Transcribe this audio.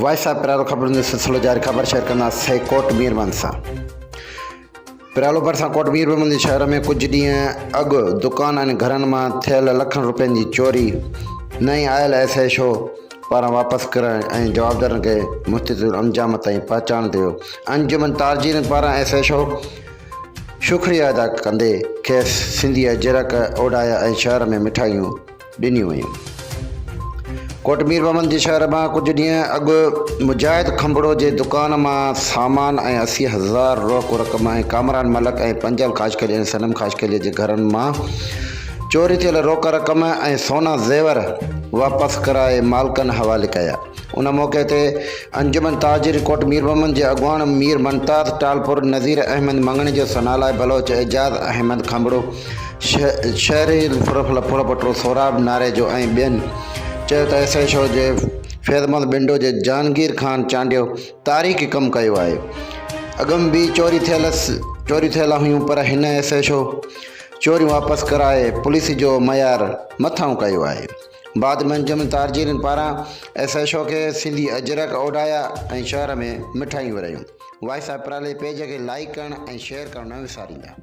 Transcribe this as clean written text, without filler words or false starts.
Voice of प्यारो ख़बरुनि जो सिलसिलो जारी ख़बर शेयर कंदासीं कोट मीरबंद सां। प्यारो भरिसां कोट मीरबंद शहर में कुछ ॾींहं अॻु दुकान ऐं घरनि मां थियल लखनि रुपयनि जी चोरी नई आयल SHO पारां वापसि करण ऐं जवाबदारनि खे मुस्तक़िल अंजाम ताईं पहुचाइण ते अंजुमन ताजिरनि पारां SHO शुक्रिया अदा कंदे खेसि सिंधी अजरक ओडाया ऐं शहर में मिठाइयूं ॾिनियूं वयूं। कोट मीरबंद जे शहर में कुछ ॾींहं अॻु मुजाहिद खंबड़ो जे दुकान में सामान ऐं 80,000 रोक रक़म ऐं कामरान मलक ऐं पंजल खाशकली ऐं सनम खाशकली जे घरनि मां चोरी थियल रोक रक़म ऐं सोना ज़ेवर वापसि कराए मालिकनि हवाले कया। उन मौक़े ते अंजुमन ताजिर कोट मीरबंद जे अॻुवान मीर मुमताज़ टालपुर नज़ीर अहमद मंगणी जो सनालाए बलोच एजाज़ अहमद खंबड़ो शहरी फुड़पटो सोराब नारे जो ऐं ॿियनि चयो त SHO जे फैज़मंद बिंडो जे जहांगीर ख़ान चांडियो तारीख़ी कमु कयो आहे। अॻु बि चोरी थियल हुयूं पर हिन SHO चोरियूं वापसि कराए पुलिस जो मयार मथां कयो आहे। बाद में अंजुमन ताजिरनि पारां SHO खे सिंधी अजरक ओडाया ऐं शहर में मिठाइयूं विरहायूं। वॉइस ऑफ प्यारे पेज खे लाइक करणु ऐं शेयर करणु न विसारींदा।